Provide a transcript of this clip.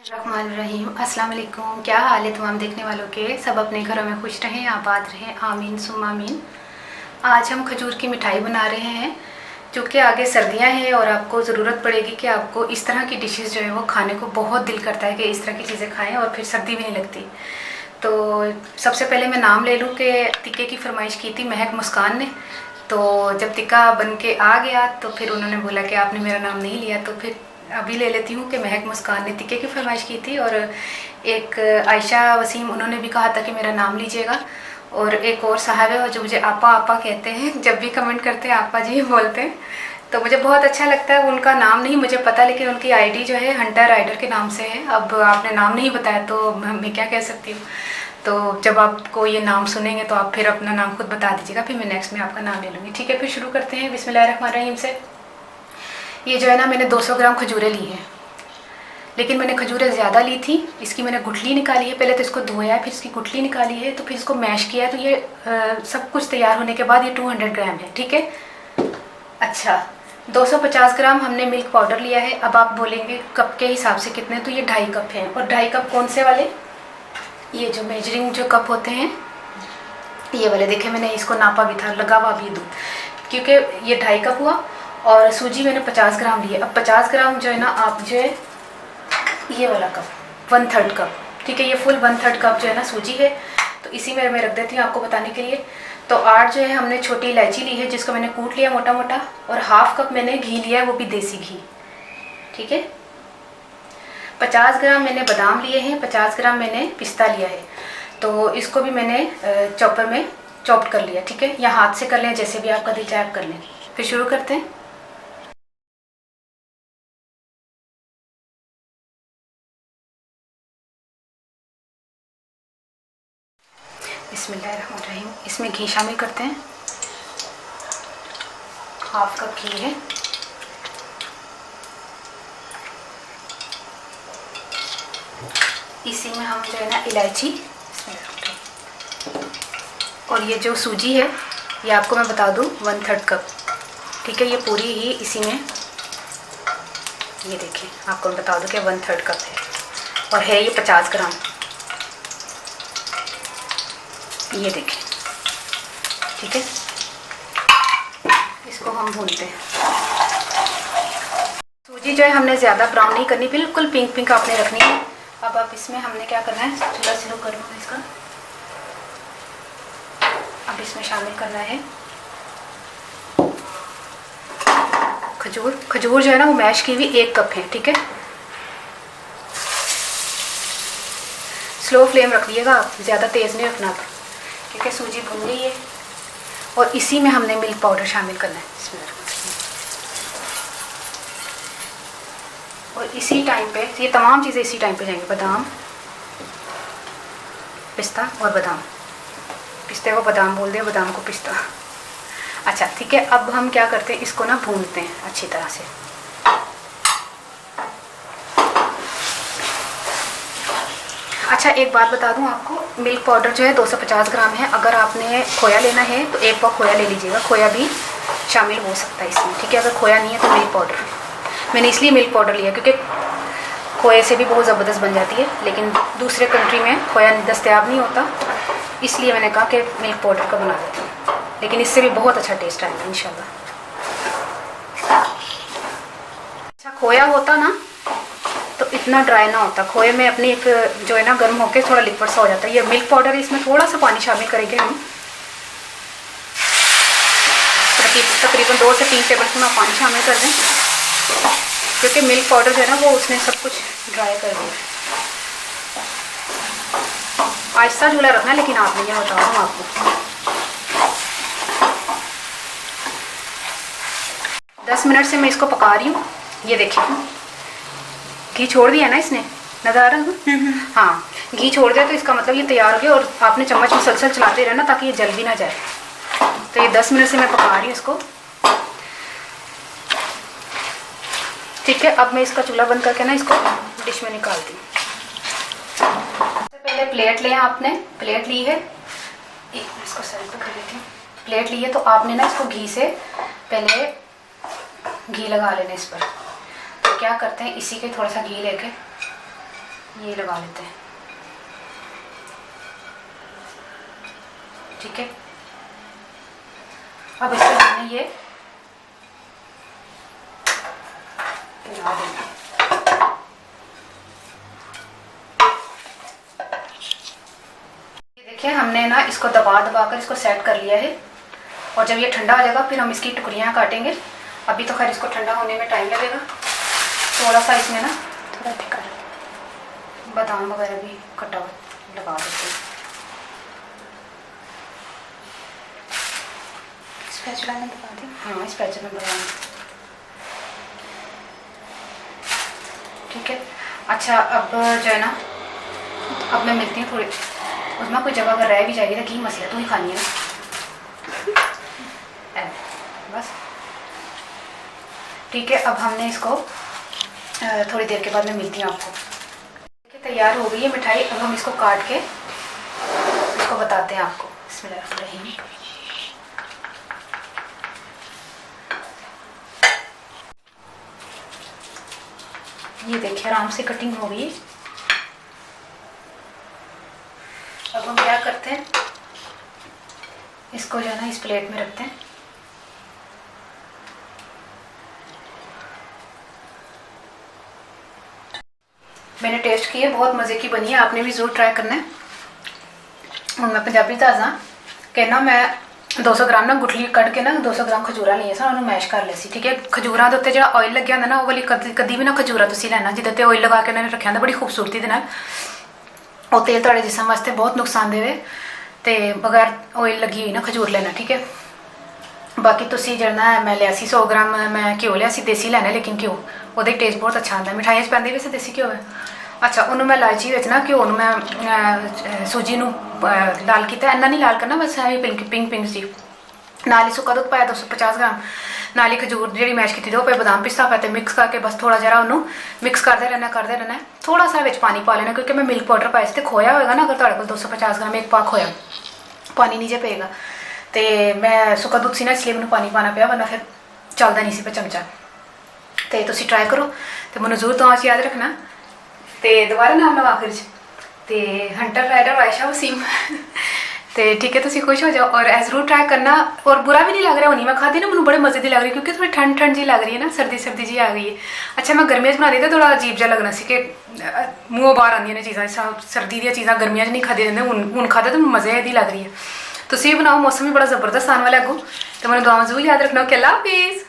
रहीम अस्सलाम वालेकुम। क्या हाल है तमाम देखने वालों के? सब अपने घरों में खुश रहें, आबाद रहें, आमीन सुम्मा आमीन। आज हम खजूर की मिठाई बना रहे हैं, क्योंकि आगे सर्दियां हैं और आपको ज़रूरत पड़ेगी कि आपको इस तरह की डिशेस जो है वो खाने को बहुत दिल करता है कि इस तरह की चीज़ें खाएं और फिर सर्दी भी नहीं लगती। तो सबसे पहले मैं नाम ले लूँ कि टिक्के की फरमाइश की थी महक मुस्कान ने। तो जब टिक्का बन के आ गया तो फिर उन्होंने बोला कि आपने मेरा नाम नहीं लिया, तो फिर अभी ले लेती हूँ कि महक मुस्कान ने टिक्के की फरमाइश की थी, और एक आयशा वसीम उन्होंने भी कहा था कि मेरा नाम लीजिएगा, और एक और साहब है जो मुझे आपा आपा कहते हैं, जब भी कमेंट करते हैं आपा जी बोलते हैं। तो मुझे बहुत अच्छा लगता है। उनका नाम नहीं मुझे पता, लेकिन उनकी आईडी जो है हंटर राइडर के नाम से है। अब आपने नाम नहीं बताया तो मैं क्या कह सकती हूँ। तो जब आपको ये नाम सुनेंगे तो आप फिर अपना नाम खुद बता दीजिएगा, फिर मैं नेक्स्ट में आपका नाम ले लूँगी। ठीक है, फिर शुरू करते हैं। बिस्मिल्लाहिर्रहमानिर्रहीम से। ये जो है ना, मैंने 200 ग्राम खजूरें ली हैं, लेकिन मैंने खजूरें ज़्यादा ली थी। इसकी मैंने गुठली निकाली है, पहले तो इसको धोया है, फिर इसकी गुठली निकाली है, तो फिर इसको मैश किया है। तो ये सब कुछ तैयार होने के बाद ये 200 ग्राम है। ठीक है। अच्छा, 250 ग्राम हमने मिल्क पाउडर लिया है। अब आप बोलेंगे कप के हिसाब से कितने, तो ये 2.5 कप हैं। और 2.5 कप कौन से वाले? ये जो मेजरिंग जो कप होते हैं ये वाले। देखे, मैंने इसको नापा भी था, लगा हुआ भी दूँ, क्योंकि ये 2.5 कप हुआ। और सूजी मैंने 50 ग्राम ली है। अब 50 ग्राम जो है ना, आप जो है ये वाला कप 1/3 कप, ठीक है, ये फुल 1/3 कप जो है ना सूजी है। तो इसी में मैं रख देती हूँ आपको बताने के लिए। तो 8 जो है हमने छोटी इलायची ली है, जिसको मैंने कूट लिया मोटा मोटा, और 1/2 कप मैंने घी लिया है, वो भी देसी घी। ठीक है। 50 ग्राम मैंने बादाम लिए हैं, 50 ग्राम मैंने पिस्ता लिया है। तो इसको भी मैंने चॉपर में चॉप कर लिया। ठीक है, या हाथ से कर लें, जैसे भी आपका दिल चाहे आप कर लें। फिर शुरू करते हैं। बिस्मिल्लाहिर्रहमानिर्रहीम। इसमें घी शामिल करते हैं, 1/2 कप घी है। इसी में हम जो है ना इलायची, और ये जो सूजी है ये आपको मैं बता दूं 1/3 कप। ठीक है, ये पूरी ही इसी में, ये देखिए आपको मैं बता दूं कि 1/3 कप है, और है ये 50 ग्राम। ये देखिए। ठीक है, इसको हम भूनते हैं। सूजी जो है हमने ज़्यादा ब्राउन नहीं करनी, बिल्कुल पिंक पिंक आपने रखनी है। अब इसमें हमने क्या करना है, चूल्हा स्लो कर लूँगा इसका। अब इसमें शामिल करना है खजूर। खजूर जो है ना वो मैश की हुई 1 कप है। ठीक है, स्लो फ्लेम रख लिएगा आप, ज़्यादा तेज़ नहीं रखना था। ठीक है, सूजी भून गई है, और इसी में हमने मिल्क पाउडर शामिल करना है। इसमें और इसी टाइम पे ये तमाम चीज़ें इसी टाइम पे जाएंगी, बादाम पिस्ता और बादाम। पिस्ते को बादाम बोल दिया, बादाम को पिस्ता। अच्छा ठीक है, अब हम क्या करते हैं, इसको ना भूनते हैं अच्छी तरह से। अच्छा, एक बात बता दूं आपको, मिल्क पाउडर जो है 250 ग्राम है। अगर आपने खोया लेना है तो 1 पाव खोया ले लीजिएगा, खोया भी शामिल हो सकता है इसमें। ठीक है, अगर खोया नहीं है तो मिल्क पाउडर। मैंने इसलिए मिल्क पाउडर लिया क्योंकि खोए से भी बहुत ज़बरदस्त बन जाती है, लेकिन दूसरे कंट्री में खोया दस्तयाब नहीं होता, इसलिए मैंने कहा कि मिल्क पाउडर का बना देती हूँ, लेकिन इससे भी बहुत अच्छा टेस्ट आएगा इंशाल्लाह। अच्छा, खोया होता ना तो इतना ड्राई ना होता, खोए में अपनी एक जो है ना गर्म होकर थोड़ा लिक्विड सा हो जाता है। ये मिल्क पाउडर है, इसमें थोड़ा सा पानी शामिल करेंगे हम, तकरीबन 2 से 3 टेबल स्पून आप पानी शामिल कर दें, क्योंकि मिल्क पाउडर जो है ना वो उसने सब कुछ ड्राई कर दिया। आहिस्ता चूल्हा रखना है, लेकिन आपने ये बता रहा हूँ आपको। 10 मिनट से मैं इसको पका रही हूँ। ये देखिए घी छोड़ दिया ना इसने, नज़र आ रहा है? हाँ, घी छोड़ दिया तो इसका मतलब ये तैयार हो गया, और आपने चम्मच मुसलसल चलाते रहना ताकि ये जल भी ना जाए। तो ये 10 मिनट से मैं पका रही हूँ इसको। ठीक है, अब मैं इसका चूल्हा बंद करके ना इसको डिश में निकालती हूँ। सबसे पहले प्लेट लें, आपने प्लेट ली है, इसको साइड पे कर लेती हूँ। प्लेट ली है तो आपने ना इसको घी से पहले घी लगा लेना इस पर। तो क्या करते हैं, इसी के थोड़ा सा घी लेके ये लगा लेते हैं, ठीक है। अब इसको हमने ये लगा देंगे। ये देखिए हमने ना इसको दबा दबा कर इसको सेट कर लिया है, और जब ये ठंडा हो जाएगा फिर हम इसकी टुकड़ियाँ काटेंगे। अभी तो खैर इसको ठंडा होने में टाइम लगेगा। थोड़ा सा इसमें ना थोड़ा फिका बादाम वगैरह भी कटा हुआ लगा देते हैं। स्पैचुला में दबा दें। हाँ, स्पैचुला में दबा, ठीक है। अच्छा, अब जो है ना, अब मैं मिलती हूँ थोड़ी, उसमें कोई जगह अगर रह भी जाएगी तो की मसला, तू ही खानी है ना, बस ठीक है। अब हमने इसको थोड़ी देर के बाद मैं मिलती हूँ आपको। देखिए तैयार हो गई है मिठाई। अब हम इसको काट के इसको बताते हैं आपको। बिस्मिल्लाहिर्रहमानिर्रहीम। ये देखिए आराम से कटिंग हो गई। अब हम क्या करते हैं, इसको जो है ना इस प्लेट में रखते हैं। मैंने टेस्ट की है, बहुत मज़े की बनी है, आपने भी ज़रूर ट्राई करना है। और मैं पंजाबी ताज़ा कहना, मैं 200 ग्राम ना गुठली कट के ना 200 ग्राम खजूरा लिए सन, उन्होंने मैश कर लिया सी, ठीक है। खजूरा के उत्ते जो ऑयल लगे होंगे ना, वो वाली कदी भी ना खजूरा तुम लेना जिदे ऑयल लगा के उन्होंने रखा होंगे बड़ी खूबसूरती के नाल। वो तेल तुहाडे जिस्म वास्ते बहुत नुकसान देवे, तो बगैर ऑयल लगी हुई ना खजूर लेना, ठीक है। बाकी तुसी जड़ना है, मैं लिया 100 ग्राम मैं घ्यो लिया, देसी लेना, लेकिन घ्यो वो टेस्ट बहुत अच्छा आता है। मिठाइयां च पैंदी वैसे देसी घ्यो है। अच्छा, उन्होंने मैं इलायची विच ना घ्यो मैं सूजी नूं लाल किया, इन्ना नहीं लाल करना, बस ऐ पिंक पिंक जी। नाल ही सुक्का दुध पाया 250 ग्राम, नाल ही खजूर जी मैश की दो पे बादाम पिस्ता पाते, मिक्स करके बस थोड़ा जरा उन्होंने मिक्स करते रहना है। थोड़ा सा विच पानी पा लेना, क्योंकि मैं मिल्क पाउडर पाया तो खोया होएगा ना, अगर तुहाडे कोल 250 ग्राम एक पा खोया, पानी नहीं जे पेगा। तो मैं सुक्का दुध सी ना, इसलिए मैंने पानी पाना पिया, वरना फिर चलता नहीं सी पे चमचा। तो तुम ट्राई करो, तो मैं जरूर दुआ याद रखना। तो दोबारा नाम लवा आखिर तो हंटर राइडर आयशा वसीम तो ठीक है, तुम खुश हो जाओ और जरूर ट्राई करना। और बुरा भी नहीं लग रहा, होनी मैं खाती ना, मैंने बड़े मजे की लग रही, क्योंकि थोड़ी ठंड ठंड जी लग रही है ना, सर्दी सर्दी जी आ गई है। अच्छा, मैं गर्मियों बना दी तो थोड़ा अजीब जहा लगना सी कि मूँहों बाहर आदि चीज़ा, सर्दी दी चीज़ा गर्मियों नहीं खादी जाती, हूँ खाते तो मजे की लग रही है। तुम भी बनाओ, मौसम भी बड़ा जबरदस्त आने वाला अगू। तो मैंने दुआवां जरूर याद रखना। ओके, अल्लाह हाफिज़।